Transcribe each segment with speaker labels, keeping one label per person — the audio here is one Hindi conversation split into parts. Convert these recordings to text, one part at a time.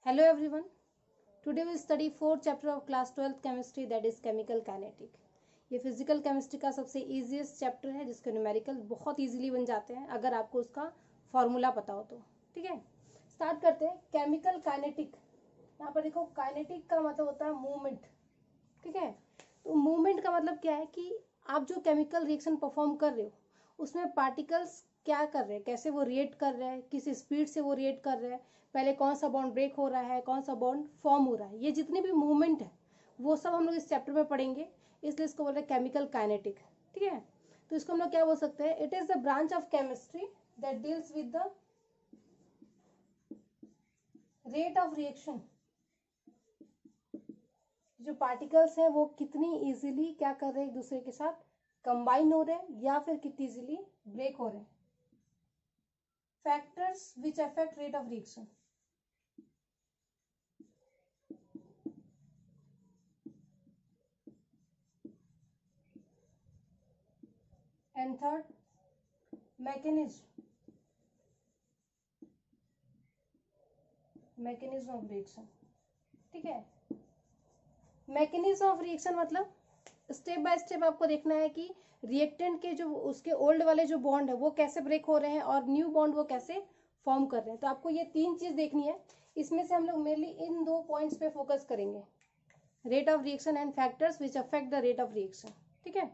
Speaker 1: Hello everyone. Today we study fourth chapter of class 12th chemistry, that is chemical kinetic. ये फिजिकल केमिस्ट्री का सबसे इजीएस्ट चैप्टर है जिसके न्यूमेरिकल बहुत इजीली बन जाते हैं अगर आपको उसका फॉर्मूला पता हो तो। ठीक है, स्टार्ट करते हैं। केमिकल काइनेटिक, यहाँ पर देखो काइनेटिक का मतलब होता है मूवमेंट। ठीक है, तो मूवमेंट का मतलब क्या है कि आप जो केमिकल रिएक्शन परफॉर्म कर रहे हो उसमें पार्टिकल्स क्या कर रहे हैं, कैसे वो रिएक्ट कर रहे हैं, किस स्पीड से वो रिएक्ट कर रहे हैं, पहले कौन सा बॉन्ड ब्रेक हो रहा है, कौन सा बॉन्ड फॉर्म हो रहा है, ये जितनी भी मूवमेंट है वो सब हम लोग इस चैप्टर में पढ़ेंगे, इसलिए इसको बोल रहे हैं केमिकल काइनेटिक। ठीक है, तो इसको हम लोग क्या बोल सकते हैं, it is the branch of chemistry that deals with the rate of reaction. जो पार्टिकल्स हैं वो कितनी इजीली क्या कर रहे हैं, एक दूसरे के साथ कंबाइन हो रहे हैं या फिर कितनी इजीली ब्रेक हो रहे हैं। Factors which affect rate of reaction. And third, mechanism of reaction. ठीक है, मैकेनिज्म ऑफ रिएक्शन मतलब स्टेप बाय स्टेप आपको देखना है कि रिएक्टेंट के जो उसके ओल्ड वाले जो बॉन्ड है वो कैसे ब्रेक हो रहे हैं और न्यू बॉन्ड वो कैसे फॉर्म कर रहे हैं। तो आपको ये तीन चीज देखनी है, इसमें से हम लोग मेनली इन दो पॉइंट्स पे फोकस करेंगे, rate of reaction and factors which affect the rate of reaction. ठीक है,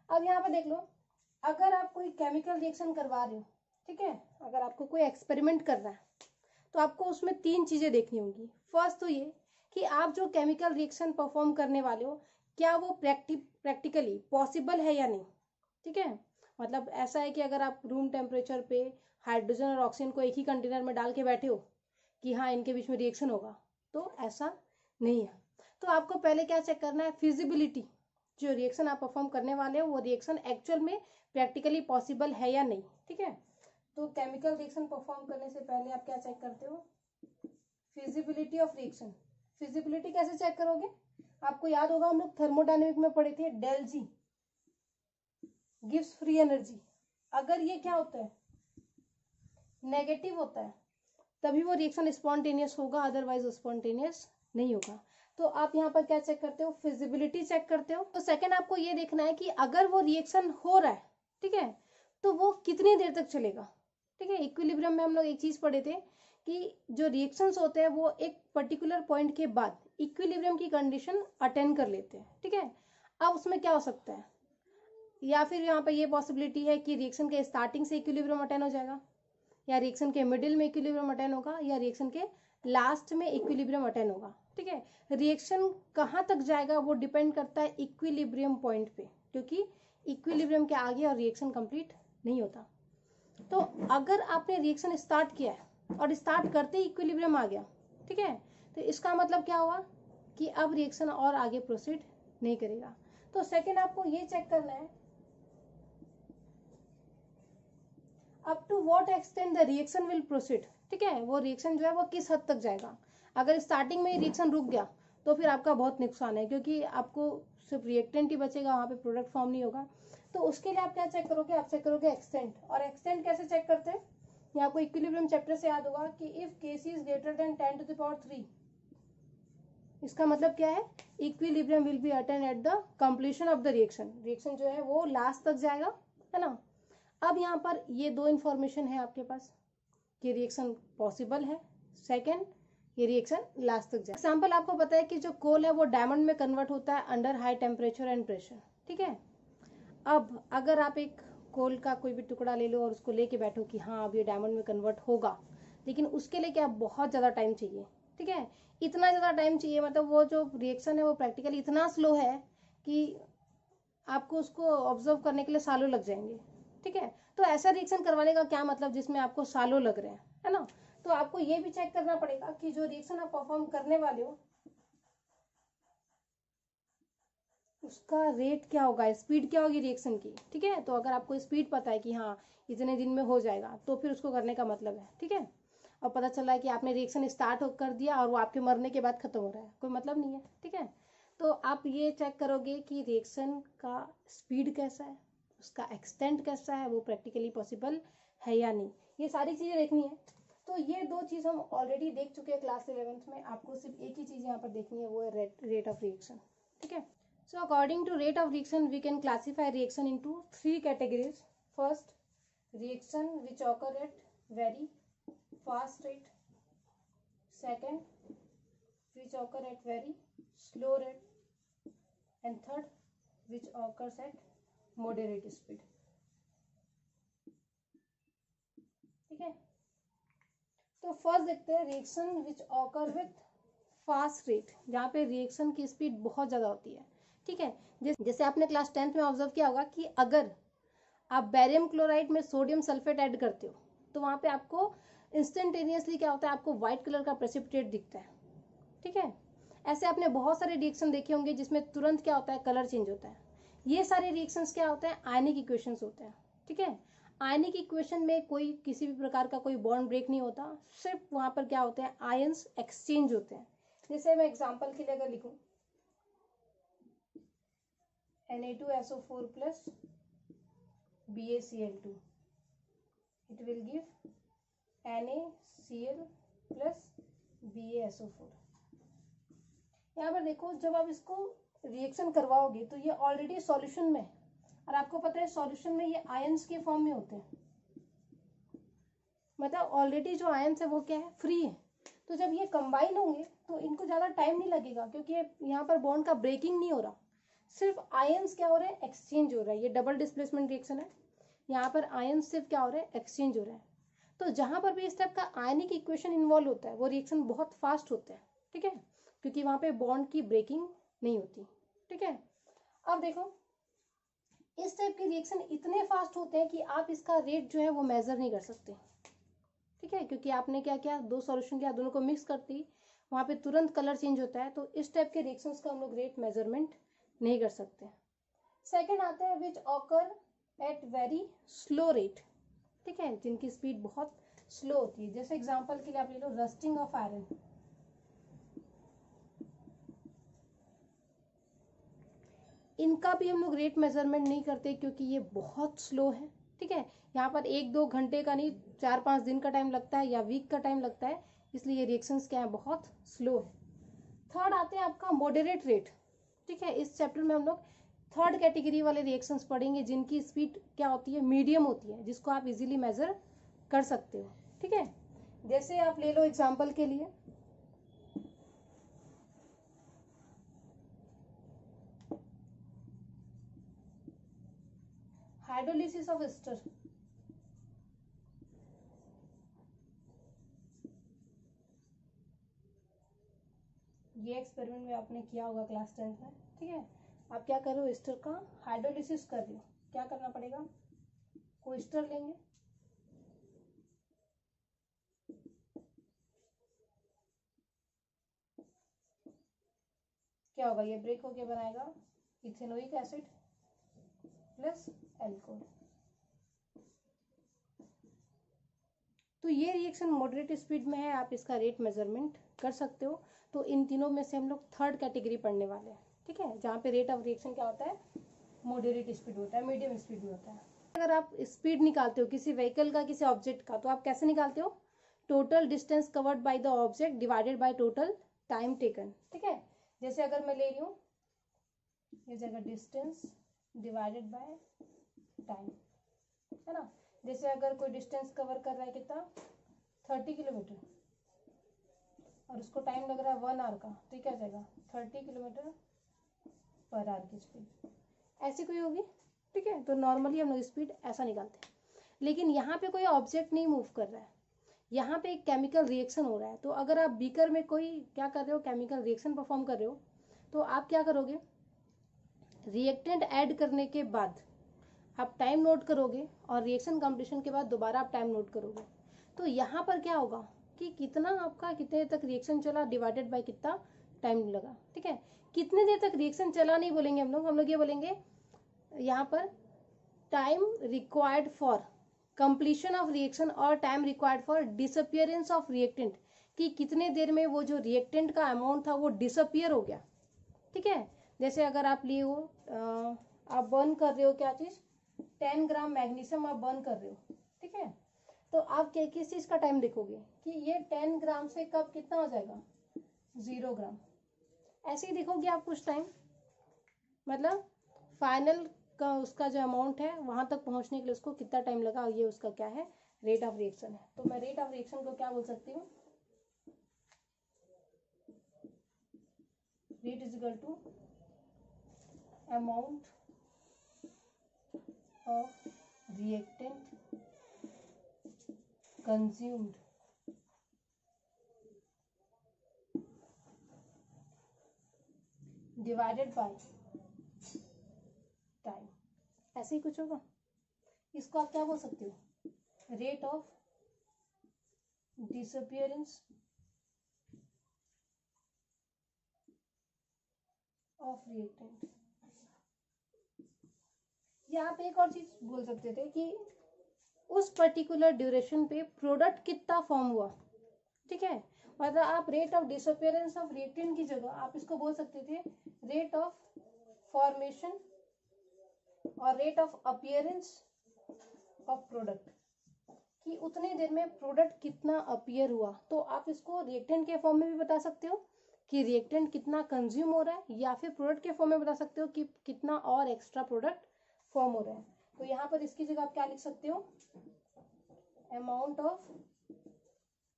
Speaker 1: अब यहाँ पे देख लो, अगर आप कोई केमिकल रिएक्शन करवा रहे हो, ठीक है, अगर आपको कोई एक्सपेरिमेंट करना है तो आपको उसमें तीन चीजें देखनी होंगी। फर्स्ट तो ये कि आप जो केमिकल रिएक्शन परफॉर्म करने वाले हो क्या वो प्रैक्टिकली पॉसिबल है या नहीं। ठीक है, मतलब ऐसा है कि अगर आप रूम टेम्परेचर पे हाइड्रोजन और ऑक्सीजन को एक ही कंटेनर में डाल के बैठे हो कि हाँ इनके बीच में रिएक्शन होगा, तो ऐसा नहीं है। तो आपको पहले क्या चेक करना है, फिजिबिलिटी, जो रिएक्शन आप परफॉर्म करने वाले हो वो रिएक्शन एक्चुअल में प्रैक्टिकली पॉसिबल है या नहीं। ठीक है, तो केमिकल रिएक्शन परफॉर्म करने से पहले आप क्या चेक करते हो, फिजिबिलिटी ऑफ रिएक्शन। फिजिबिलिटी कैसे चेक करोगे, आपको याद होगा हम लोग थर्मोडायनेमिक में पढ़े थे, डेल जी गिव्स फ्री एनर्जी। अगर ये क्या होता है, नेगेटिव होता है, तभी वो रिएक्शन स्पॉन्टेनियस होगा, अदरवाइज स्पॉन्टेनियस नहीं होगा। तो आप यहाँ पर क्या चेक करते हो, फिजिबिलिटी चेक करते हो। तो सेकंड आपको ये देखना है कि अगर वो रिएक्शन हो रहा है, ठीक है, तो वो कितनी देर तक चलेगा। ठीक है, इक्विलिब्रियम में हम लोग एक चीज पढ़े थे कि जो रिएक्शंस होते हैं वो एक पर्टिकुलर पॉइंट के बाद इक्विलिब्रियम की कंडीशन अटेन कर लेते हैं। ठीक है, अब उसमें क्या हो सकता है, या फिर यहाँ पर ये पॉसिबिलिटी है कि रिएक्शन के स्टार्टिंग से इक्विलिब्रियम अटेन हो जाएगा, या रिएक्शन के मिडिल में इक्विलिब्रियम अटेन होगा, या रिएक्शन के लास्ट में इक्विलिब्रियम अटेन होगा। ठीक है, रिएक्शन कहाँ तक जाएगा वो डिपेंड करता है इक्विलिब्रियम पॉइंट पे, क्योंकि इक्विलिब्रियम के आगे और रिएक्शन कंप्लीट नहीं होता। तो अगर आपने रिएक्शन स्टार्ट किया है और स्टार्ट करते ही इक्विलिब्रियम आ गया, ठीक है, तो इसका मतलब क्या हुआ कि अब रिएक्शन और आगे प्रोसीड नहीं करेगा। तो सेकेंड आपको ये चेक करना है, up to what extent the reaction will proceed. ठीक है, वो रिएक्शन जो है वो किस हद तक जाएगा। अगर स्टार्टिंग में ही रिएक्शन रुक गया तो फिर आपका बहुत नुकसान है, क्योंकि आपको सिर्फ रिएक्टेंट ही बचेगा, वहां पे प्रोडक्ट फॉर्म नहीं होगा। तो उसके लिए आप क्या चेक करोगे, आप चेक करोगे एक्सटेंट। और एक्सटेंट कैसे चेक करते हैं, ये आपको इक्विलिब्रियम चैप्टर से याद होगा कि if Kc is greater than 10⁻3, इसका मतलब क्या है, equilibrium will be attain at the completion of the reaction. Reaction जो है वो लास्ट तक जाएगा, है ना। अब यहाँ पर ये दो इंफॉर्मेशन है आपके पास कि रिएक्शन पॉसिबल है, सेकंड ये रिएक्शन लास्ट तक जाए। एग्जाम्पल आपको पता है कि जो कोल है वो डायमंड में कन्वर्ट होता है under high temperature and pressure. ठीक है, अब अगर आप एक कोल का कोई भी टुकड़ा ले लो और उसको लेके बैठो कि हाँ अब ये डायमंड में कन्वर्ट होगा, लेकिन उसके लिए क्या बहुत ज़्यादा टाइम चाहिए। ठीक है, इतना ज़्यादा टाइम चाहिए, मतलब वो जो रिएक्शन है वो प्रैक्टिकली इतना स्लो है कि आपको उसको ऑब्जर्व करने के लिए सालों लग जाएंगे। ठीक है, तो ऐसा रिएक्शन करवाने का क्या मतलब जिसमें आपको सालों लग रहे हैं, है ना। तो आपको ये भी चेक करना पड़ेगा कि जो रिएक्शन आप परफॉर्म करने वाले हो उसका रेट क्या होगा, स्पीड क्या होगी रिएक्शन की। ठीक है, तो अगर आपको स्पीड पता है कि हाँ इतने दिन में हो जाएगा तो फिर उसको करने का मतलब है। ठीक है, और पता चला है कि आपने रिएक्शन स्टार्ट कर दिया और वो आपके मरने के बाद खत्म हो रहा है, कोई मतलब नहीं है। ठीक है, तो आप ये चेक करोगे कि रिएक्शन का स्पीड कैसा है, उसका एक्सटेंट कैसा है, वो प्रैक्टिकली पॉसिबल है या नहीं, ये सारी चीज़ें देखनी है। तो ये दो चीज हम ऑलरेडी देख चुके हैं क्लास 11th में। आपको सिर्फ एक ही चीज यहाँ पर देखनी है, वो है रेट ऑफ रिएक्शन। ठीक है, so according to rate of reaction we can classify reaction into 3 categories. First, reaction which occur at very fast rate. Second, which occur at very slow rate, and third, which occurs at moderate speed। ठीक है, तो फर्स्ट देखते हैं reaction which occur with fast rate, जहाँ पे रिएक्शन की स्पीड बहुत ज़्यादा होती है। ठीक है, जैसे आपने क्लास 10th में ऑब्जर्व किया होगा कि अगर आप बैरियम क्लोराइड में सोडियम सल्फेट ऐड करते हो तो वहाँ पे आपको इंस्टेंटेनियसली क्या होता है, आपको व्हाइट कलर का प्रेसिपिटेट दिखता है। ठीक है, ऐसे आपने बहुत सारे रिएक्शन देखे होंगे जिसमें तुरंत क्या होता है, कलर चेंज होता है। ये सारे रिएक्शंस क्या होते हैं, आयनिक इक्वेशंस होते हैं। ठीक है, आयनिक इक्वेशन में कोई किसी भी प्रकार का कोई बॉन्ड ब्रेक नहीं होता, सिर्फ वहां पर क्या होते हैं, आयंस एक्सचेंज होते हैं। जैसे मैं एग्जांपल के लिए अगर लिखूं Na2SO4 plus BaCl2, it will give NaCl plus BaSO4। यहाँ पर देखो, जब आप इसको रिएक्शन करवाओगे तो ये ऑलरेडी सॉल्यूशन में, और आपको पता है सॉल्यूशन में ये आयंस के फॉर्म में होते हैं, मतलब ऑलरेडी जो आयंस है वो क्या है, फ्री है। तो जब ये कंबाइन होंगे तो इनको ज़्यादा टाइम नहीं लगेगा, क्योंकि यहाँ पर बॉन्ड का ब्रेकिंग नहीं हो रहा, सिर्फ आयंस क्या हो रहा है, एक्सचेंज हो रहा है। ये डबल डिस्प्लेसमेंट रिएक्शन है, यहाँ पर आयंस सिर्फ क्या हो रहा है, एक्सचेंज हो रहा है। तो जहाँ पर भी इस टाइप का आयनिक इक्वेशन इन्वॉल्व होता है वो रिएक्शन बहुत फास्ट होता है। ठीक है, क्योंकि वहां पे बॉन्ड की ब्रेकिंग नहीं होती। ठीक है, अब देखो इस टाइप के रिएक्शन इतने फास्ट होते हैं कि आप इसका रेट जो है वो मेजर नहीं कर सकते। ठीक है, क्योंकि आपने क्या किया, दो सॉल्यूशन किया, दोनों को मिक्स करती, वहां पे तुरंत कलर चेंज होता है। तो इस टाइप के रिएक्शंस का हम लोग रेट मेजरमेंट नहीं कर सकते। सेकेंड आते हैं विच occur at very slow rate. ठीक है, जिनकी स्पीड बहुत स्लो होती है। जैसे एग्जाम्पल के लिए आप ले लो रस्टिंग ऑफ आयरन। इनका भी हम लोग रेट मेजरमेंट नहीं करते क्योंकि ये बहुत स्लो है। ठीक है, यहाँ पर 1-2 घंटे का नहीं, 4-5 दिन का टाइम लगता है या वीक का टाइम लगता है, इसलिए ये रिएक्शंस क्या है, बहुत स्लो है। थर्ड आते हैं आपका मॉडरेट रेट। ठीक है, इस चैप्टर में हम लोग थर्ड कैटेगरी वाले रिएक्शंस पढ़ेंगे जिनकी स्पीड क्या होती है, मीडियम होती है, जिसको आप इजीली मेजर कर सकते हो। ठीक है, जैसे आप ले लो एग्जाम्पल के लिए हाइड्रोलिसिस ऑफ एस्टर। ये एक्सपेरिमेंट में आपने किया होगा क्लास 10th में। ठीक है, आप क्या कर रहे हो, एस्टर का हाइड्रोलिसिस कर रहे हो। क्या करना पड़ेगा, कोई एस्टर लेंगे, क्या होगा, ये ब्रेक होके बनाएगा इथेनोइक एसिड प्लस एल्कोहल। तो ये रिएक्शन मॉडरेट स्पीड में है, आप इसका रेट मेजरमेंट कर सकते हो। तो इन तीनों में से हम लोग थर्ड कैटेगरी पढ़ने वाले हैं। ठीक है, जहाँ पे रेट ऑफ रिएक्शन क्या होता है, मॉडरेट स्पीड होता है, मीडियम स्पीड में होता है। अगर आप स्पीड निकालते हो किसी व्हीकल का, किसी ऑब्जेक्ट का, तो आप कैसे निकालते हो, total distance covered by the object divided by total time taken. ठीक है, जैसे अगर मैं ले रही हूँ ये जगह डिस्टेंस डिवाइडेड बाय टाइम, है ना। जैसे अगर कोई डिस्टेंस कवर कर रहा है कितना, 30 किलोमीटर, और उसको टाइम लग रहा है 1 आवर का, तो क्या जाएगा 30 किलोमीटर पर आवर की स्पीड, ऐसी कोई होगी। ठीक है, तो नॉर्मली हम लोग स्पीड ऐसा निकालते हैं। लेकिन यहाँ पे कोई ऑब्जेक्ट नहीं मूव कर रहा है, यहाँ पे एक केमिकल रिएक्शन हो रहा है। तो अगर आप बीकर में कोई क्या कर रहे हो, केमिकल रिएक्शन परफॉर्म कर रहे हो, तो आप क्या करोगे, रिएक्टेंट ऐड करने के बाद आप टाइम नोट करोगे, और रिएक्शन कंप्लीशन के बाद दोबारा आप टाइम नोट करोगे। तो यहाँ पर क्या होगा कि कितना आपका कितने तक रिएक्शन चला डिवाइडेड बाय कितना टाइम लगा। ठीक है, कितने देर तक रिएक्शन चला नहीं बोलेंगे हम लोग ये बोलेंगे यहाँ पर time required for completion of reaction और time required for disappearance of reactant, कि कितने देर में वो जो रिएक्टेंट का अमाउंट था वो डिसअपियर हो गया। ठीक है, जैसे अगर आप लिए हो आप बर्न कर रहे हो क्या चीज, 10 ग्राम मैग्नीशियम आप बर्न कर रहे हो। ठीक है, तो आप क्या किस चीज़ का टाइम देखोगे कि ये 10 ग्राम से कब कितना हो जाएगा 0 ग्राम, ऐसे ही देखोगे आप कुछ टाइम, मतलब फाइनल का उसका जो अमाउंट है वहां तक पहुंचने के लिए उसको कितना टाइम लगा, ये उसका क्या है रेट ऑफ रिएक्शन है। तो मैं रेट ऑफ रिएक्शन को क्या बोल सकती हूँ, rate is equal to amount of reactant consumed divided by time, ऐसे ही कुछ होगा। इसको आप क्या बोल सकते हो, rate of disappearance of reactant. या आप एक और चीज बोल सकते थे कि उस पर्टिकुलर ड्यूरेशन पे प्रोडक्ट कितना फॉर्म हुआ, ठीक है। मतलब आप rate of disappearance of reactant की जगह आप इसको बोल सकते थे रेट ऑफ फॉर्मेशन और rate of appearance of product, कि उतने देर में प्रोडक्ट कितना अपीयर हुआ। तो आप इसको रिएक्टेंट के फॉर्म में भी बता सकते हो कि रिएक्टेंट कितना कंज्यूम हो रहा है, या फिर प्रोडक्ट के फॉर्म में बता सकते हो कि कितना और एक्स्ट्रा प्रोडक्ट फॉर्म हो रहा है। तो यहाँ पर इसकी जगह आप क्या लिख सकते हो, amount of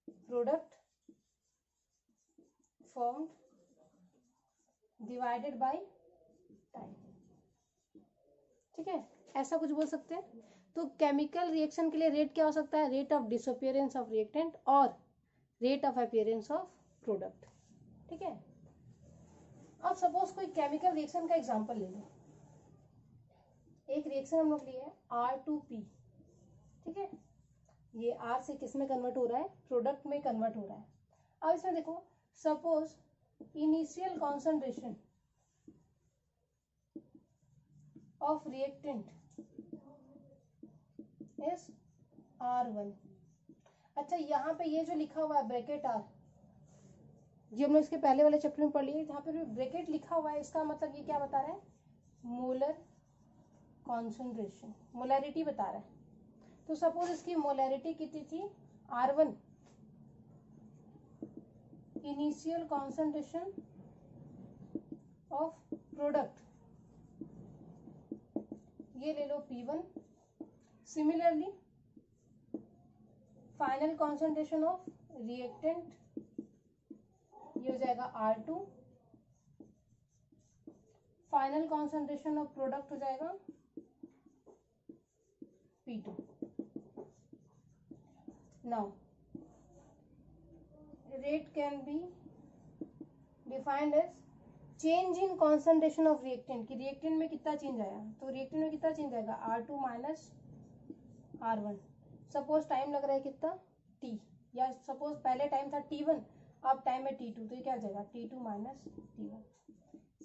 Speaker 1: product formed divided by time, ठीक है, ऐसा कुछ बोल सकते हैं। तो केमिकल रिएक्शन के लिए रेट क्या हो सकता है, rate of disappearance of reactant और rate of appearance of product, ठीक है। अब सपोज कोई केमिकल रिएक्शन का एग्जांपल ले लो, एक रिएक्शन हम लोग लिए R2P, ठीक है, ये R से किस में कन्वर्ट हो रहा है, प्रोडक्ट में कन्वर्ट हो रहा है। अब इसमें देखो suppose initial concentration of reactant is R1। अच्छा, यहाँ पे ये जो लिखा हुआ है ब्रैकेट R, ये हमने इसके पहले वाले चैप्टर में पढ़ लिया, जहाँ पे ब्रैकेट लिखा हुआ है इसका मतलब ये क्या बता रहा है, मोलर कॉन्सेंट्रेशन, मोलैरिटी बता रहा है। तो सपोज इसकी मोलैरिटी कितनी थी R1, initial concentration of product ये ले लो P1, similarly final concentration of reactant ये हो जाएगा R2, final concentration of product हो जाएगा P2। Now rate can be defined as change in concentration of reactant, कि रिएक्टेंट में कितना चेंज आया, तो रिएक्टेंट में कितना चेंज आएगा R2 minus R1। Suppose time लग रहा है कितना T, या सपोज पहले टाइम था T1 अब टाइम है T2, तो ये क्या हो जाएगा T2 minus T1।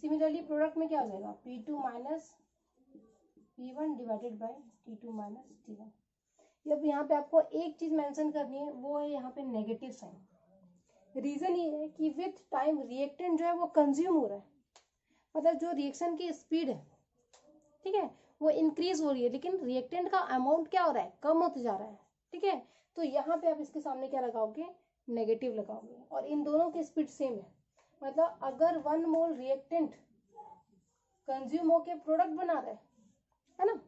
Speaker 1: Similarly product में क्या हो जाएगा P2 minus P1 divided by T2 minus T1। अब यहाँ पे आपको एक चीज मेंशन करनी है, वो है यहाँ पे नेगेटिव साइन। रीजन ये है कि विथ टाइम रिएक्टेंट जो है वो कंज्यूम हो रहा है, मतलब जो रिएक्शन की स्पीड है, ठीक है, वो इंक्रीज हो रही है, लेकिन रिएक्टेंट का अमाउंट क्या हो रहा है, कम होते जा रहा है, ठीक है। तो यहाँ पे आप इसके सामने क्या लगाओगे, नेगेटिव लगाओगे, और इन दोनों की स्पीड सेम है। मतलब अगर 1 मोल रिएक्टेंट कंज्यूम होके प्रोडक्ट बना रहा है ना,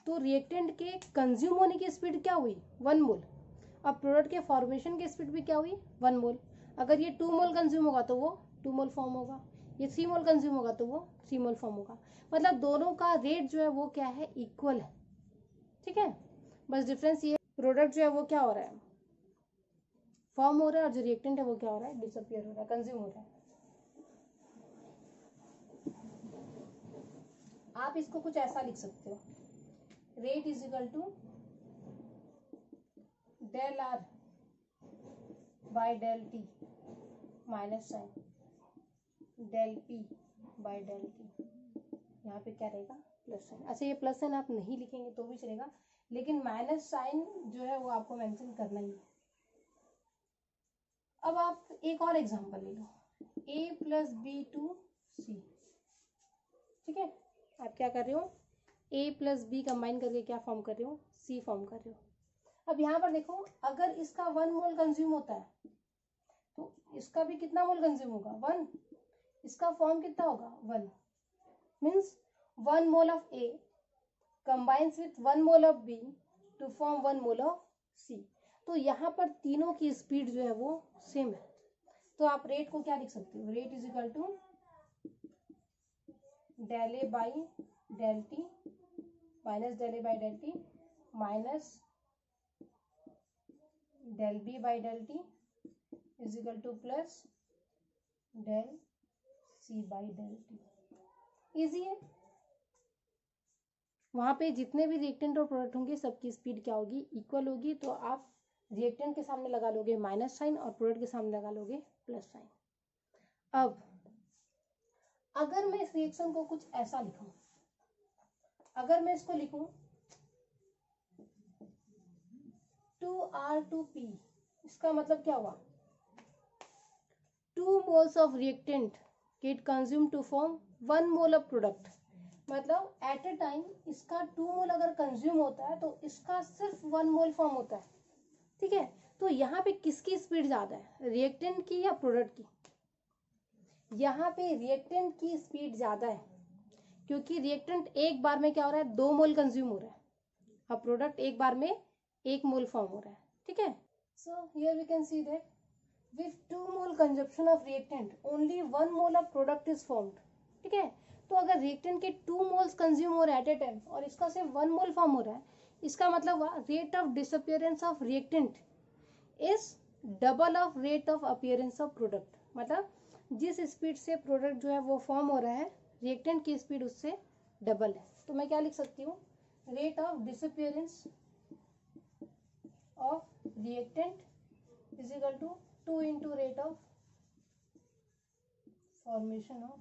Speaker 1: तो रिएक्टेंट के कंज्यूम होने की स्पीड क्या हुई 1 मोल, अब प्रोडक्ट के फॉर्मेशन की स्पीड भी क्या हुई 1 मोल। अगर ये 2 मोल कंज्यूम होगा तो वो 2 मोल फॉर्म होगा, ये 3 मोल कंज्यूम होगा तो वो 3 मोल फॉर्म होगा। मतलब दोनों का रेट जो है वो क्या है, इक्वल है, ठीक है। बस डिफरेंस ये प्रोडक्ट जो है वो क्या हो रहा है, फॉर्म हो रहा है, और जो रिएक्टेंट है वो क्या हो रहा है, डिसअपियर हो रहा है, कंज्यूम हो रहा है। आप इसको कुछ ऐसा लिख सकते हो, rate is equal to del R by del T minus sign del P by del T। यहाँ पे क्या रहेगा, प्लस साइन। अच्छा, ये प्लस साइन आप नहीं लिखेंगे तो भी चलेगा, लेकिन माइनस साइन जो है वो आपको मेंशन करना ही है। अब आप एक और एग्जांपल ले लो, A प्लस बी टू सी, ठीक है। आप क्या कर रहे हो, A प्लस बी कंबाइन करके क्या फॉर्म कर रहे हो, C फॉर्म कर रहे हो। अब यहाँ पर देखो, अगर इसका 1 मोल कंज्यूम होता है तो इसका भी कितना मोल कंज्यूम होगा, 1। इसका फॉर्म कितना होगा, 1। Means 1 mole of A combines with 1 mole of B to form 1 mole of C। तो यहाँ पर तीनों की स्पीड जो है वो सेम है। तो आप रेट को क्या लिख सकते हो, rate is equal to del A by del T minus del A by del T minus del B by del T is equal to plus del C by del T। Easy है। वहां पे जितने भी रिएक्टेंट और प्रोडक्ट होंगे सबकी स्पीड क्या होगी, इक्वल होगी। तो आप रिएक्टेंट के सामने लगा लोगे माइनस साइन और प्रोडक्ट के सामने लगा लोगे प्लस साइन। अब अगर मैं इस रिएक्शन को कुछ ऐसा लिखूं, अगर मैं इसको लिखूं 2R2P, इसका मतलब क्या हुआ, 2 moles of reactant get consumed to form 1 mole of product। मतलब एट ए टाइम इसका 2 मोल अगर कंज्यूम होता है तो इसका सिर्फ 1 मोल फॉर्म होता है, ठीक है। तो यहाँ पे किसकी स्पीड ज्यादा है, रिएक्टेंट की या प्रोडक्ट की। यहाँ पे रिएक्टेंट की स्पीड ज्यादा है क्योंकि रिएक्टेंट एक बार में क्या हो रहा है, 2 मोल कंज्यूम हो रहा है। अब प्रोडक्ट एक बार में 1 मोल फॉर्म हो रहा है, ठीक है। So here we can see that with 2 mole consumption of reactant only 1 mole of product is formed, ठीक है। तो अगर रिएक्टेंट के 2 मोल्स कंज्यूम हो रहे हैं एट ए टाइम और इसका सिर्फ 1 मोल फॉर्म हो रहा है, इसका मतलब हुआ rate of disappearance of reactant is double of rate of appearance of product. मतलब जिस स्पीड से प्रोडक्ट जो है वो फॉर्म हो रहा है, रिएक्टेंट की स्पीड उससे डबल है। तो मैं क्या लिख सकती हूँ, rate of disappearance of reactant is equal to 2 into rate of formation of।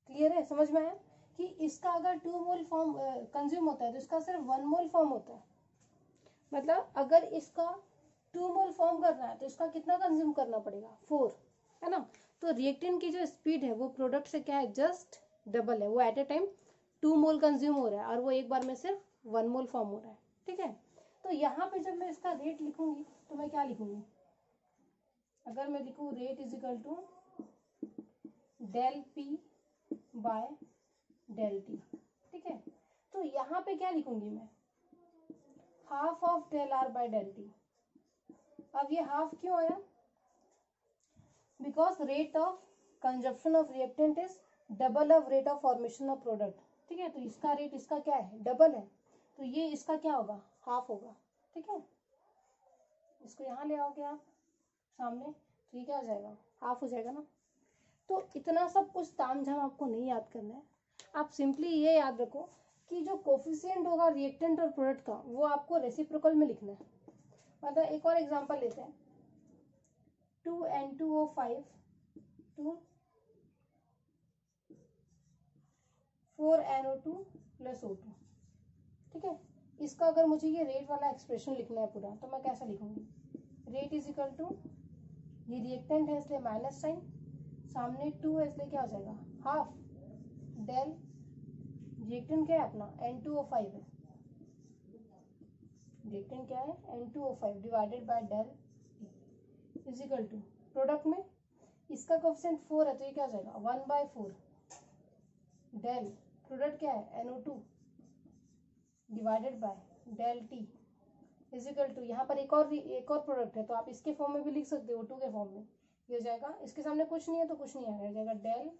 Speaker 1: Clear है, समझ में आया कि इसका अगर 2 मोल फॉर्म कंज्यूम होता है तो इसका सिर्फ 1 मोल फॉर्म होता है। मतलब अगर इसका 2 मोल फॉर्म करना है तो इसका कितना कंज्यूम करना पड़ेगा, 4, है ना। तो रिएक्टेंट की जो स्पीड है वो प्रोडक्ट से क्या है, जस्ट डबल है। वो at a time 2 mole consume हो रहा है और वो एक बार में सिर्फ 1 मोल फॉर्म हो रहा है, ठीक है। तो यहाँ पे जब मैं इसका रेट लिखूंगी तो मैं क्या लिखूंगी, अगर मैं लिखूं rate is equal to del P by del T, ठीक है। तो यहाँ पे क्या लिखूंगी मैं, half of del R by del T। अब ये हाफ क्यों आया, because rate of consumption of reactant is double of rate of formation of product, ठीक है। तो इसका रेट इसका क्या है, डबल है, तो ये इसका क्या होगा, हाफ होगा, ठीक है। इसको यहाँ ले आओगे आप सामने तो ये क्या हो जाएगा, हाफ हो जाएगा ना। तो इतना सब कुछ तामझाम आपको नहीं याद करना है। आप सिंपली ये याद रखो कि जो कोफिशिएंट होगा रिएक्टेंट और प्रोडक्ट का वो आपको रेसिप्रोकल में लिखना है। मतलब एक और एग्जांपल लेते हैं, 2N2O5 to 4NO2 plus O2, ठीक है। इसका अगर मुझे ये रेट वाला एक्सप्रेशन लिखना है पूरा तो मैं कैसा लिखूंगी, रेट इज इक्वल टू, ये रिएक्टेंट है इसलिए माइनस साइन, सामने 2 है इसलिए क्या हो जाएगा, हाफ डेल, रिएक्टेंट क्या है अपना N2O5 है, रिएक्टेंट क्या है N2O5 divided by del is equal to, product में इसका कोएफिशिएंट 4 है तो ये क्या हो जाएगा 1/4 डेल, प्रोडक्ट क्या है NO2 divided by del T is equal to, यहाँ पर एक और प्रोडक्ट है तो आप इसके फॉर्म में भी लिख सकते हो, O2 के फॉर्म में। ये हो जाएगा, इसके सामने कुछ नहीं है तो कुछ नहीं आएगा, हो जाएगा del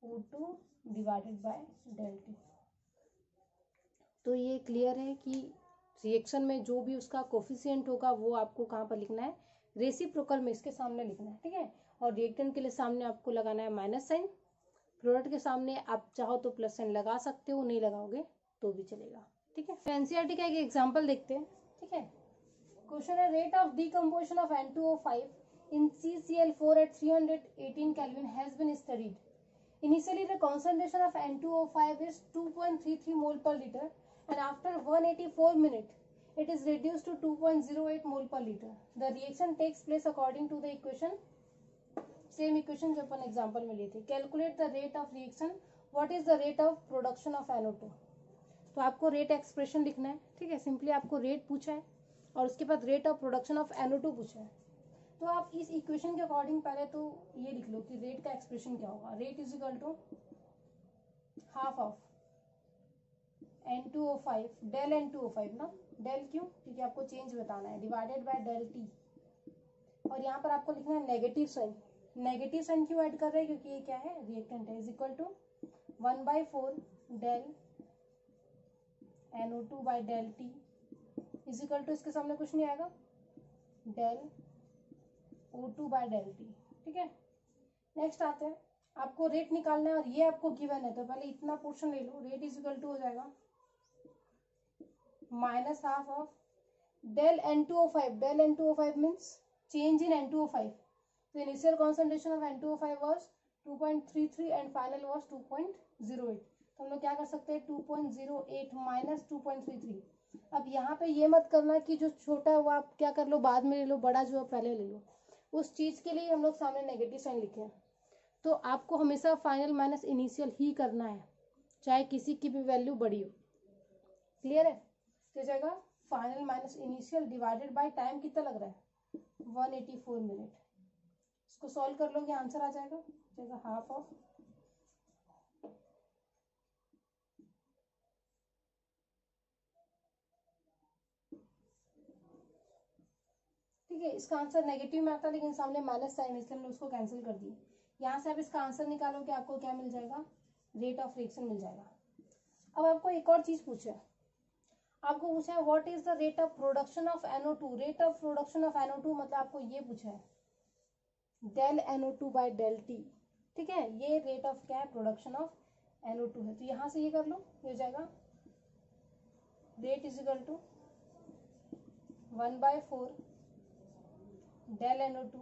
Speaker 1: O2 divided by del T। तो ये क्लियर है कि रिएक्शन में जो भी उसका कोफिशिएंट होगा वो आपको कहाँ पर लिखना है, रेसिप्रोकल में इसके सामने लिखना है, ठीक है। और रिएक्टेंट के लिए सामने आपको लगाना है माइनस साइन, प्रोडक्ट के सामने आप चाहो तो प्लस साइन लगा सकते हो, नहीं लगाओगे तो भी चलेगा, ठीक है। एनसीईआरटी का एक एग्जांपल देखते हैं, ठीक है। क्वेश्चन है rate of decomposition of N2O5 in CCl4 at 318 Kelvin has been studied. Initially the concentration of N2O5 is 2.33 mole per liter and after 184 minutes it is reduced to 2.08 mole per liter. The reaction takes place according to the equation, same equation जो अपन एग्जांपल में लिए थे। Calculate the rate of reaction, what is the rate of production of NO2। तो आपको रेट एक्सप्रेशन लिखना है, ठीक है। सिंपली आपको रेट पूछा है और उसके बाद rate of production of NO2 पूछा है। तो आप इस इक्वेशन के अकॉर्डिंग पहले तो ये लिख लो कि रेट का एक्सप्रेशन क्या होगा। Rate is equal to half of N2O5 del N2O5 ना, डेल क्यों, क्योंकि आपको चेंज बताना है, डिवाइडेड बाय डेल T। और यहाँ पर आपको लिखना है नेगेटिव साइन। नेगेटिव साइन क्यों ऐड कर रहे हैं, क्योंकि ये क्या है, रिएक्टेंट है। Is equal to 1/4 del NO2 by del T is equal to, इसके सामने कुछ नहीं आएगा, del O2 bye del T, ठीक है। नेक्स्ट आते हैं, आपको रेट निकालना है और ये आपको गिवन है, तो पहले इतना पोर्शन ले लो। रेट इज इक्वल टू हो जाएगा minus half of del N2O5। Del N2O5 means change in N2O5। तो initial concentration of N2O5 was 2.33 and final was 2.08। तो हम लोग क्या कर सकते हैं, 2.08 माइनस 2.33। अब यहाँ पे ये मत करना कि जो छोटा है वो आप क्या कर लो बाद में ले लो, बड़ा जो है पहले ले लो। उस चीज़ के लिए हम लोग सामने नेगेटिव साइन लिखे हैं। तो आपको हमेशा फाइनल माइनस इनिशियल ही करना है, चाहे किसी की भी वैल्यू बड़ी हो। क्लियर है। तो जाएगा final minus initial divided by time कितना लग रहा है, 184 मिनट। इसको सॉल्व कर लोगे आंसर आ जाएगा हाफ ऑफ ठीक है। इसका आंसर नेगेटिव में आता है लेकिन सामने माइनस साइन, इसलिए हमने उसको कैंसिल कर दिया। यहाँ से आप इसका आंसर निकालोगे, आपको क्या मिल जाएगा, रेट ऑफ रिएक्शन मिल जाएगा। अब आपको एक और चीज पूछा है, आपको पूछा है what is the rate of production of NO2। Rate of production of NO2 मतलब आपको ये पूछा है del NO2 by del T, ठीक है। ये रेट ऑफ क्या है, प्रोडक्शन ऑफ NO2 है। तो यहाँ से ये कर लो, ये हो जाएगा rate is equal to 1/4 del NO2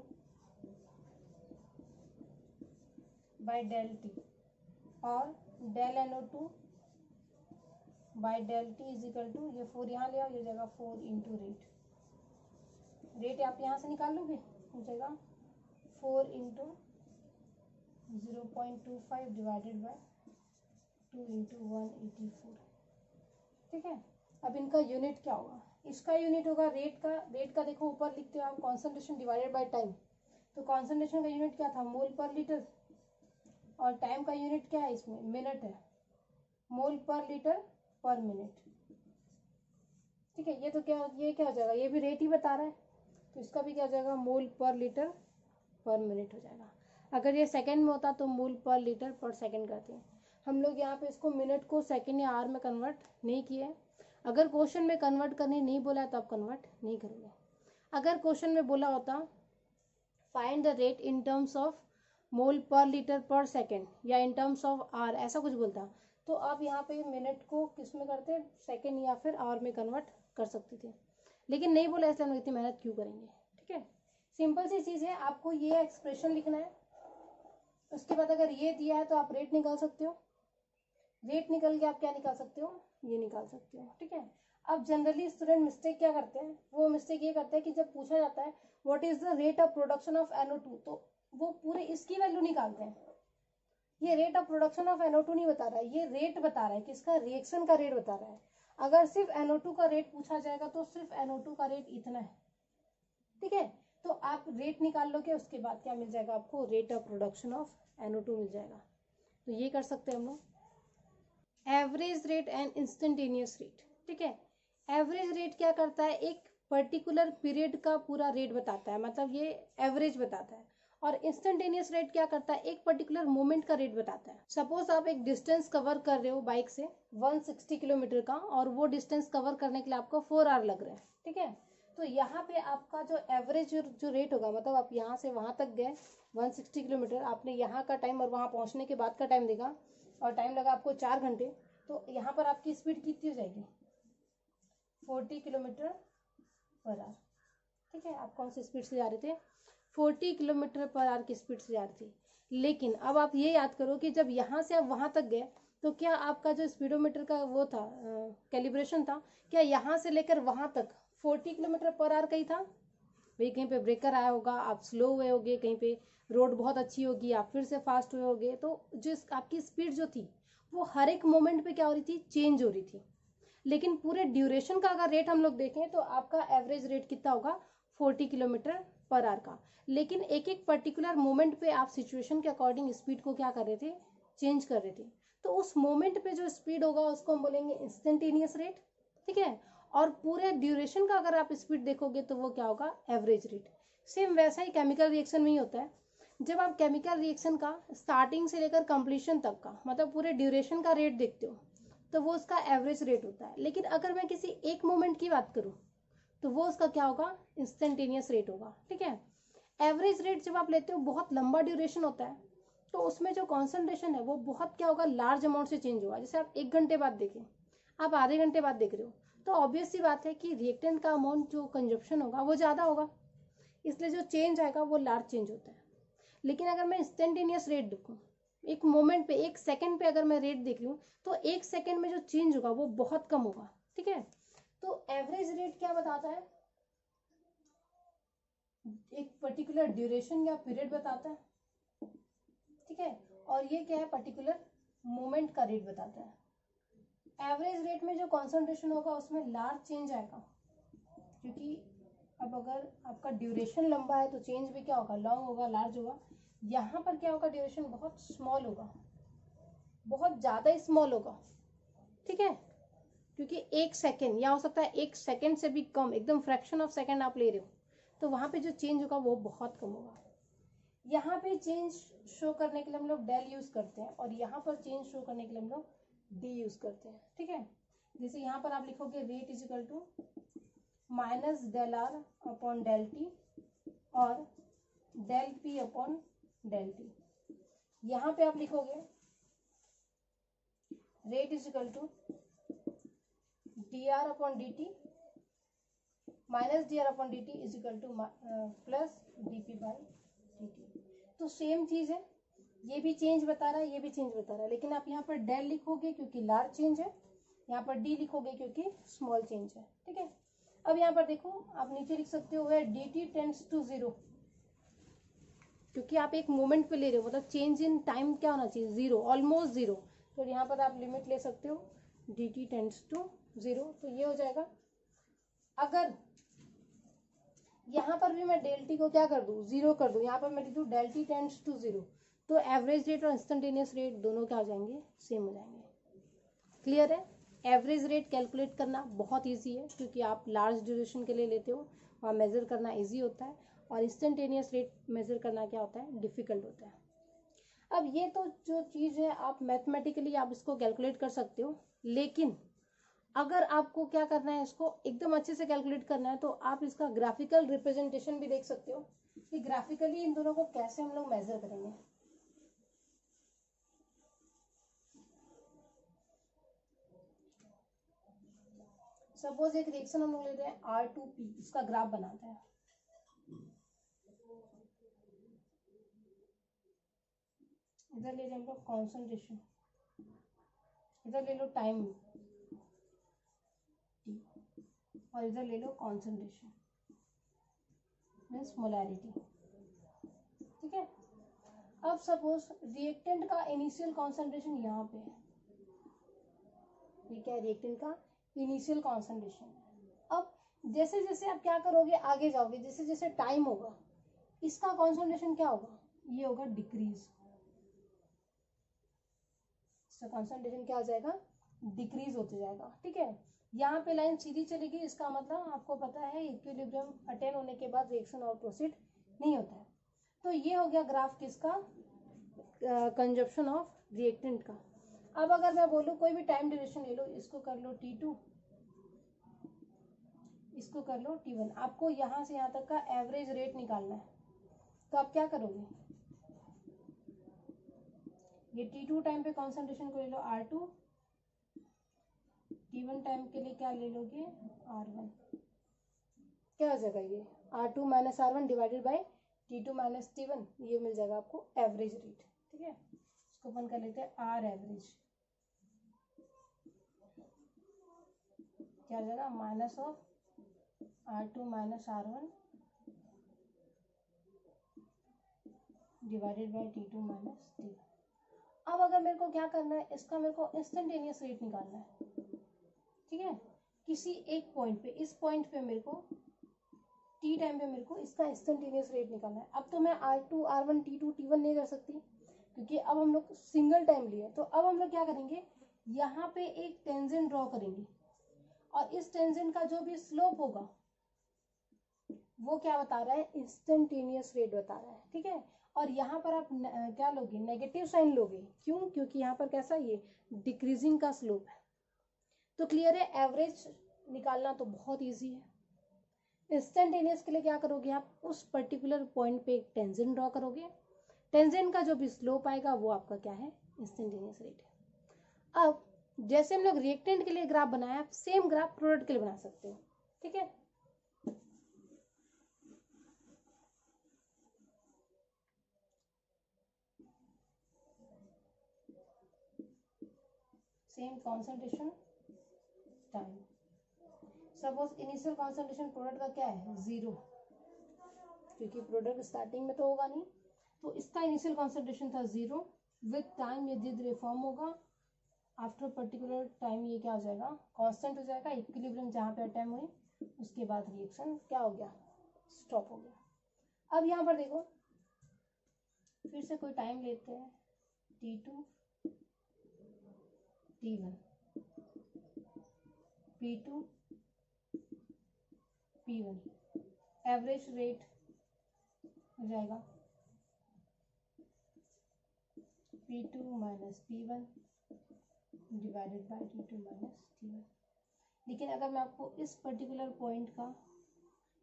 Speaker 1: by del T और del NO2 by del T is equal to, ये 4 यहाँ ले आओ, ये जाएगा 4 इंटू रेट। रेट आप यहाँ से निकाल लोगे, हो जाएगा 4 इंटू 0.25 डिवाइडेड बाय 2 इंटू 184, ठीक है। अब इनका यूनिट क्या होगा, इसका यूनिट होगा रेट का। रेट का देखो ऊपर लिखते हो आप कॉन्सेंट्रेशन डिवाइडेड बाय टाइम। तो कॉन्सेंट्रेशन का यूनिट क्या था, मोल पर लीटर, और टाइम का यूनिट क्या है, इसमें मिनट है, मोल पर लीटर पर मिनट, ठीक है। ये तो क्या, ये क्या हो जाएगा, ये भी रेट ही बता रहा है, तो इसका भी क्या हो जाएगा, मोल पर लीटर पर मिनट हो जाएगा। अगर ये सेकंड में होता तो मोल पर लीटर पर सेकंड करते हैं। हम लोग यहाँ पे इसको मिनट को सेकंड या आवर में कन्वर्ट नहीं किए। अगर क्वेश्चन में कन्वर्ट करने नहीं बोला है तो आप कन्वर्ट नहीं करोगे। अगर क्वेश्चन में बोला होता find the rate in terms of mole पर लीटर पर सेकेंड या इन टर्म्स ऑफ आवर, ऐसा कुछ बोलता, तो आप यहाँ पे मिनट को किस में करते, सेकेंड या फिर आवर में कन्वर्ट कर सकते थे। लेकिन नहीं बोला, इसलिए हम इतनी मेहनत क्यों करेंगे, ठीक है। सिंपल सी चीज़ है, आपको ये एक्सप्रेशन लिखना है। उसके बाद अगर ये दिया है तो आप रेट निकाल सकते हो। रेट निकल के आप क्या निकाल सकते हो, ये निकाल सकते हो, ठीक है। अब जनरली स्टूडेंट मिस्टेक क्या करते हैं, वो मिस्टेक ये करते हैं कि जब पूछा जाता है what is the rate of production of NO2, तो वो पूरे इसकी वैल्यू निकालते हैं। ये rate of production of NO2 नहीं बता रहा है, ये रेट बता रहा है, किसका, रिएक्शन का रेट बता रहा है। अगर सिर्फ NO2 का रेट पूछा जाएगा तो सिर्फ NO2 का रेट इतना है, ठीक है। तो आप रेट निकाल लोगे, उसके बाद क्या मिल जाएगा आपको, rate of production of NO2 मिल जाएगा। तो ये कर सकते हैं हम लोग। Average rate and instantaneous rate, ठीक है। एवरेज रेट क्या करता है, एक पर्टिकुलर पीरियड का पूरा रेट बताता है, मतलब ये एवरेज बताता है। और इंस्टेंटेनियस रेट क्या करता है, एक पर्टिकुलर मोमेंट का रेट बताता है। सपोज आप एक डिस्टेंस कवर कर रहे हो बाइक से 160 किलोमीटर का, और वो डिस्टेंस कवर करने के लिए आपको 4 आवर लग रहे हैं, ठीक है। तो यहाँ पे आपका जो एवरेज जो रेट होगा, मतलब आप यहाँ से वहां तक गए 160 किलोमीटर, आपने यहाँ का टाइम और वहां पहुंचने के बाद का टाइम देखा, और टाइम लगा आपको 4 घंटे, तो यहाँ पर आपकी स्पीड कितनी हो जाएगी, 40 किलोमीटर पर आवर, ठीक है। आप कौन सी स्पीड से जा रहे थे, 40 किलोमीटर पर आवर की स्पीड से जा रहे थे। लेकिन अब आप ये याद करो कि जब यहाँ से आप वहां तक गए, तो क्या आपका जो स्पीडोमीटर का वो था, कैलिब्रेशन था, क्या यहाँ से लेकर वहां तक 40 किलोमीटर पर आवर का ही था, भाई कहीं पे ब्रेकर आया होगा, आप स्लो हुए होगे, कहीं पे रोड बहुत अच्छी होगी, आप फिर से फास्ट हुए होगे, तो जो आपकी स्पीड जो थी वो हर एक मोमेंट पे क्या हो रही थी, चेंज हो रही थी, लेकिन पूरे ड्यूरेशन का अगर रेट हम लोग देखें तो आपका एवरेज रेट कितना होगा 40 किलोमीटर पर आवर का। लेकिन एक एक पर्टिकुलर मोमेंट पे आप सिचुएशन के अकॉर्डिंग स्पीड को क्या कर रहे थे, चेंज कर रहे थे। तो उस मोमेंट पे जो स्पीड होगा उसको हम बोलेंगे इंस्टेंटेनियस रेट, ठीक है। और पूरे ड्यूरेशन का अगर आप स्पीड देखोगे तो वो क्या होगा, एवरेज रेट। सेम वैसा ही केमिकल रिएक्शन में ही होता है। जब आप केमिकल रिएक्शन का स्टार्टिंग से लेकर कंप्लीशन तक का मतलब पूरे ड्यूरेशन का रेट देखते हो तो वो उसका एवरेज रेट होता है। लेकिन अगर मैं किसी एक मोमेंट की बात करूं तो वो उसका क्या होगा, इंस्टेंटेनियस रेट होगा, ठीक है। एवरेज रेट जब आप लेते हो बहुत लंबा ड्यूरेशन होता है तो उसमें जो कॉन्सेंट्रेशन है वो बहुत क्या होगा, लार्ज अमाउंट से चेंज होगा। जैसे आप 1 घंटे बाद देखें, आप आधे घंटे बाद देख रहे हो तो ऑब्वियस सी बात है कि रिएक्टेंट का अमाउंट जो कंजप्शन होगा वो ज़्यादा होगा, इसलिए जो चेंज आएगा वो लार्ज चेंज होता है। लेकिन अगर मैं इंस्टेंटेनियस रेट देखूँ, एक मोमेंट पे, एक सेकंड पे अगर मैं रेट देख रही हूँ तो एक सेकंड में जो चेंज होगा वो बहुत कम होगा, ठीक है। तो एवरेज रेट क्या बताता है, एक पर्टिकुलर ड्यूरेशन या पीरियड बताता है, ठीक है। और ये क्या है, पर्टिकुलर मोमेंट का रेट बताता है। एवरेज रेट में जो कॉन्सेंट्रेशन होगा उसमें लार्ज चेंज आएगा, क्योंकि अब अगर आपका ड्यूरेशन लंबा है तो चेंज भी क्या होगा, लॉन्ग होगा, लार्ज होगा। यहाँ पर क्या होगा, ड्यूरेशन बहुत स्मॉल होगा, बहुत ज़्यादा स्मॉल होगा, ठीक है। क्योंकि एक सेकेंड या हो सकता है एक सेकेंड से भी कम, एकदम फ्रैक्शन ऑफ सेकेंड आप ले रहे हो तो वहाँ पे जो चेंज होगा वो बहुत कम होगा। यहाँ पे चेंज शो करने के लिए हम लोग डेल यूज करते हैं और यहाँ पर चेंज शो करने के लिए हम लोग डी यूज करते हैं, ठीक है। जैसे यहाँ पर आप लिखोगे rate is equal to minus del R upon del T और del P upon del T. यहाँ पे आप लिखोगे rate is equal to D R upon D T minus D R upon D T is equal to plus D P by D T. तो सेम चीज है, ये भी चेंज बता रहा है, ये भी चेंज बता रहा है, लेकिन आप यहाँ पर डेल लिखोगे क्योंकि लार्ज चेंज है, यहाँ पर डी लिखोगे क्योंकि स्मॉल चेंज है, ठीक है। अब यहाँ पर देखो, आप नीचे लिख सकते हो where d t tends to zero, क्योंकि आप एक मोमेंट पे ले रहे हो, मतलब चेंज इन टाइम क्या होना चाहिए, जीरो, ऑलमोस्ट जीरो। तो यहाँ पर आप लिमिट ले सकते हो d t tends to zero, तो ये हो जाएगा। अगर यहाँ पर भी मैं डेल टी को क्या कर दूँ, जीरो कर दूँ, यहाँ पर मैं लिख दूँ del t tends to zero, तो एवरेज रेट और इंस्टेंटेनियस रेट दोनों क्या हो जाएंगे, सेम हो जाएंगे। क्लियर है। एवरेज रेट कैलकुलेट करना बहुत इजी है क्योंकि आप लार्ज ड्यूरेशन के लिए लेते हो, वहाँ मेजर करना इजी होता है, और इंस्टेंटेनियस रेट मेजर करना क्या होता है, डिफिकल्ट होता है। अब ये तो जो चीज़ है आप मैथमेटिकली आप इसको कैलकुलेट कर सकते हो, लेकिन अगर आपको क्या करना है, इसको एकदम अच्छे से कैलकुलेट करना है तो आप इसका ग्राफिकल रिप्रेजेंटेशन भी देख सकते हो कि ग्राफिकली इन दोनों को कैसे हम लोग मेजर करेंगे। सपोज एक रिएक्शन हम लोग लेते हैं R2P, इसका ग्राफ बनाते हैं। इधर ले लें हम लोग कॉन्सेंट्रेशन, इधर ले लो टाइम T, और इधर ले लो कॉन्सेंट्रेशन मीन्स मोलैरिटी, ठीक है। अब सपोज रिएक्टेंट का इनिशियल कॉन्सेंट्रेशन यहाँ पे है, ये क्या है, रिएक्टेंट का इनिशियल कॉन्सेंट्रेशन। अब जैसे जैसे आप क्या करोगे, आगे जाओगे, जैसे जैसे टाइम होगा इसका कॉन्सेंट्रेशन क्या होगा, ये होगा डिक्रीज, इसका कॉन्सेंट्रेशन क्या हो जाएगा, डिक्रीज होते जाएगा, ठीक है। यहाँ पे लाइन सीधी चलेगी, इसका मतलब आपको पता है इक्विलिब्रियम अटेन होने के बाद रिएक्शन और प्रोसीड नहीं होता है। तो ये हो गया ग्राफ किसका, कंजप्शन ऑफ रिएक्टेंट का। अब अगर मैं बोलूँ कोई भी टाइम ड्यूरेशन ले लो, इसको कर लो T2, इसको कर लो T1, आपको यहाँ से यहाँ तक का एवरेज रेट निकालना है, तो आप क्या करोगे, ये T2 टाइम पे कॉन्सेंट्रेशन को ले लो R2, T1 टाइम के लिए क्या ले लोगे R1, क्या हो जाएगा ये R2 minus R1 divided by T2 minus T1, ये मिल जाएगा आपको एवरेज रेट, ठीक है। इसको अपन कर लेते हैं R एवरेज, क्या हो जाएगा, minus of R2 minus R1 divided by T2 minus T1। अब अगर मेरे को क्या करना है, इसका मेरे को इंस्टेंटेनियस रेट निकालना है, ठीक है, किसी एक पॉइंट पे, इस पॉइंट पे मेरे को टी टाइम पे मेरे को इसका इंस्टेंटेनियस रेट निकालना है। अब तो मैं R2 R1 T2 T1 नहीं कर सकती क्योंकि अब हम लोग सिंगल टाइम लिए। तो अब हम लोग क्या करेंगे, यहाँ पे एक टेंजेंट ड्रॉ करेंगे और इस टेंजेंट का जो भी स्लोप होगा वो क्या बता रहा है, इंस्टेंटेनियस रेट बता रहा है। ठीक है, और यहाँ पर आप क्या लोगे, नेगेटिव साइन लोगे। क्यों, क्योंकि यहाँ पर कैसा, ये डिक्रीजिंग का स्लोप है। तो क्लियर है, एवरेज निकालना तो बहुत ईजी है। इंस्टेंटेनियस के लिए क्या करोगे, आप उस पर्टिकुलर पॉइंट पे एक टेंजेंट ड्रॉ करोगे, टेंजेंट का जो भी स्लोप आएगा वो आपका क्या है, इंस्टेंटेनियस रेट है। अब जैसे हम लोग रिएक्टेंट के लिए ग्राफ बनाया, आप सेम ग्राफ प्रोडक्ट के लिए बना सकते हो। ठीक है, same concentration time. Suppose initial concentration product का क्या है, 0, क्योंकि प्रोडक्ट स्टार्टिंग में तो होगा नहीं, तो इसका इनिशियल कॉन्सेंट्रेशन था 0। विद टाइम ये धीरे धीरे फॉर्म होगा, आफ्टर पर्टिकुलर टाइम ये क्या हो जाएगा, कांस्टेंट हो जाएगा, इक्विलिब्रियम जहाँ पे अटेम हुई, उसके बाद रिएक्शन क्या हो गया, स्टॉप हो गया। अब यहाँ पर देखो, फिर से कोई टाइम लेते हैं, T2 T1 P2 P1, average rate हो जाएगा P2 minus P1 divided by T2 minus T1। लेकिन अगर मैं आपको इस पर्टिकुलर पॉइंट का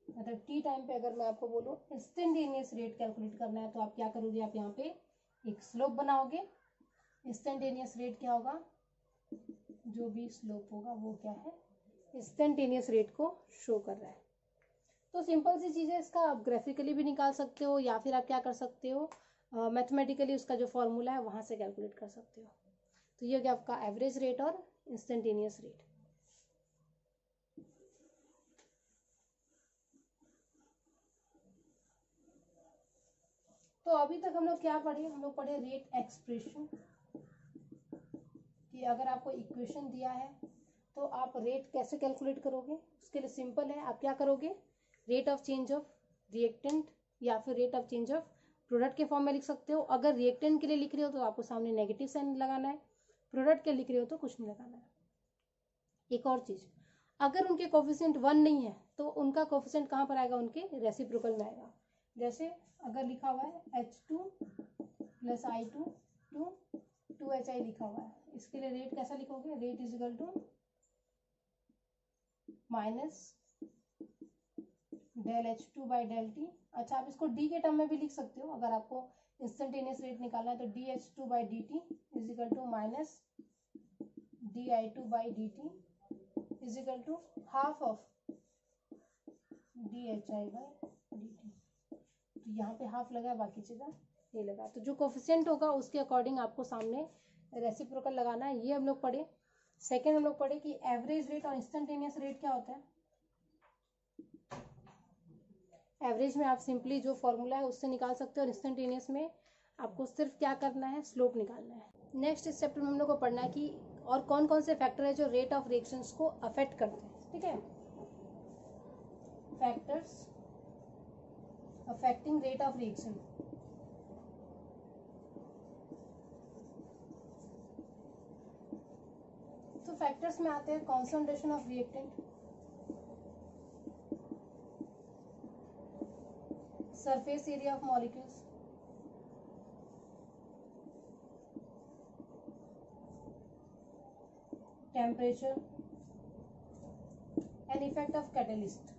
Speaker 1: मतलब टी टाइम पे अगर मैं आपको बोलूँ इंस्टेंटेनियस रेट कैलकुलेट करना है, तो आप क्या करोगे, आप यहाँ पे एक स्लोप बनाओगे। इंस्टेंटेनियस रेट क्या होगा, जो भी स्लोप होगा वो क्या है, इंस्टेंटेनियस रेट को शो कर रहा है। तो सिंपल सी चीज़ है, इसका आप ग्राफिकली भी निकाल सकते हो या फिर आप क्या कर सकते हो, मैथमेटिकली उसका जो फॉर्मूला है वहाँ से कैलकुलेट कर सकते हो। तो ये हो गया आपका एवरेज रेट और इंस्टेंटेनियस रेट। तो अभी तक हम लोग क्या पढ़े, हम लोग पढ़े रेट एक्सप्रेशन, कि अगर आपको इक्वेशन दिया है तो आप रेट कैसे कैलकुलेट करोगे। उसके लिए सिंपल है, आप क्या करोगे, rate of change of reactant या फिर rate of change of product के फॉर्म में लिख सकते हो। अगर रिएक्टेंट के लिए लिख रहे हो तो आपको सामने नेगेटिव साइन लगाना है, प्रोडक्ट के लिख रहे हो तो कुछ नहीं लगाना है। एक और चीज, अगर उनके कोफिशिएंट 1 नहीं है तो उनका कोफिशिएंट कहाँ पर आएगा, उनके रेसिप्रोकल में आएगा। जैसे अगर लिखा हुआ है H2 plus I2 to 2HI लिखा हुआ है, इसके लिए रेट कैसा लिखोगे, rate is equal to minus del H2 by del T। अच्छा, आप इसको D के टर्म में भी लिख सकते हो, अगर आपको इंस्टेंटेनियस रेट निकालना है तो DH2 by DT is equal to minus DI2 by DT is equal to half of DHI by DT। तो यहाँ पे हाफ लगा, बाकी जगह ये लगा, तो जो कोफिशिएंट होगा उसके अकॉर्डिंग आपको सामने रेसिप्रोकल लगाना है। ये हम लोग पढ़े। सेकेंड हम लोग पढ़े कि एवरेज रेट और इंस्टेंटेनियस रेट क्या होता है। एवरेज में आप सिंपली जो फॉर्मूला है उससे निकाल सकते हो और इंस्टेंटेनियस में आपको सिर्फ क्या करना है, स्लोप निकालना है। नेक्स्ट इस चैप्टर में हम लोग को पढ़ना है कि और कौन कौन से फैक्टर है जो रेट ऑफ रिएक्शंस को अफेक्ट करते हैं। ठीक है, factors affecting rate of reaction. तो फैक्टर्स में आते हैं concentration of reactant, surface area of molecules, temperature and effect of catalyst.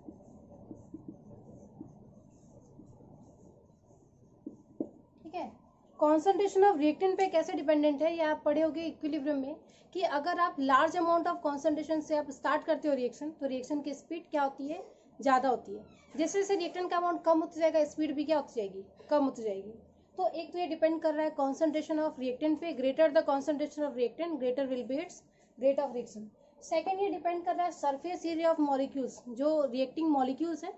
Speaker 1: ठीक है, कॉन्सेंट्रेशन ऑफ रिएक्टेंट पे कैसे डिपेंडेंट है, ये आप पढ़े होगे इक्विलिब्रियम में, कि अगर आप लार्ज अमाउंट ऑफ कॉन्सेंट्रेशन से आप स्टार्ट करते हो रिएक्शन, तो रिएक्शन की स्पीड क्या होती है, ज़्यादा होती है। जैसे जैसे रिएक्टेंट का अमाउंट कम होता जाएगा, स्पीड भी क्या होती जाएगी, कम होती जाएगी। तो एक तो ये डिपेंड कर रहा है कॉन्सेंट्रेशन ऑफ रिएक्टेंट पे, greater the concentration of reactant greater will be it's rate of reaction. Second ये डिपेंड कर रहा है सरफेस एरिया ऑफ मॉलिक्यूल्स, जो रिएक्टिंग मॉलिक्यूल्स है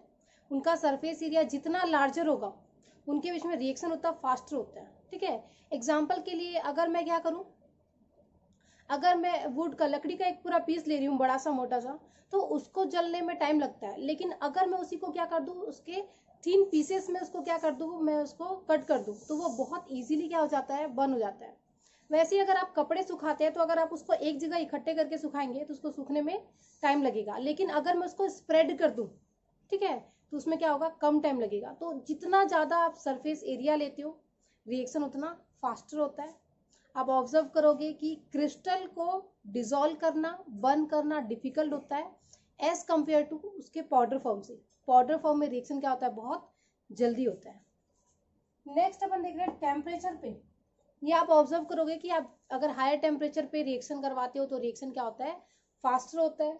Speaker 1: उनका सरफेस एरिया जितना लार्जर होगा उनके बीच में रिएक्शन उतना फास्टर होता है। ठीक है, एग्जाम्पल के लिए अगर मैं क्या करूँ, अगर मैं वुड का, लकड़ी का एक पूरा पीस ले रही हूँ बड़ा सा मोटा सा, तो उसको जलने में टाइम लगता है। लेकिन अगर मैं उसी को क्या कर दूँ, उसके 3 पीसेस में उसको क्या कर दूँ, मैं उसको कट कर दूँ, तो वो बहुत ईजिली क्या हो जाता है, बर्न हो जाता है। वैसे ही अगर आप कपड़े सुखाते हैं, तो अगर आप उसको एक जगह इकट्ठे करके सुखाएंगे तो उसको सूखने में टाइम लगेगा। लेकिन अगर मैं उसको स्प्रेड कर दूँ, ठीक है, तो उसमें क्या होगा, कम टाइम लगेगा। तो जितना ज़्यादा आप सरफेस एरिया लेते हो, रिएक्शन उतना फास्टर होता है। आप ऑब्जर्व करोगे कि क्रिस्टल को डिसॉल्व करना, बर्न करना डिफिकल्ट होता है एज कंपेयर टू उसके पाउडर फॉर्म से। पाउडर फॉर्म में रिएक्शन क्या होता है, बहुत जल्दी होता है। नेक्स्ट अपन देख रहे हैं टेम्परेचर पे। ये आप ऑब्जर्व करोगे कि आप अगर हायर टेम्परेचर पे रिएक्शन करवाते हो तो रिएक्शन क्या होता है, फास्टर होता है।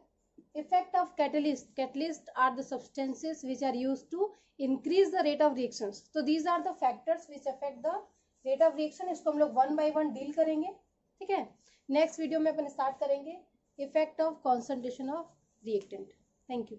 Speaker 1: Effect of catalyst, catalyst are the substances which are used to increase the rate of reactions. तो these are the factors which affect the rate of reaction. इसको हम लोग 1 by 1 डील करेंगे, ठीक है। नेक्स्ट वीडियो में अपन स्टार्ट करेंगे effect of concentration of reactant. Thank you.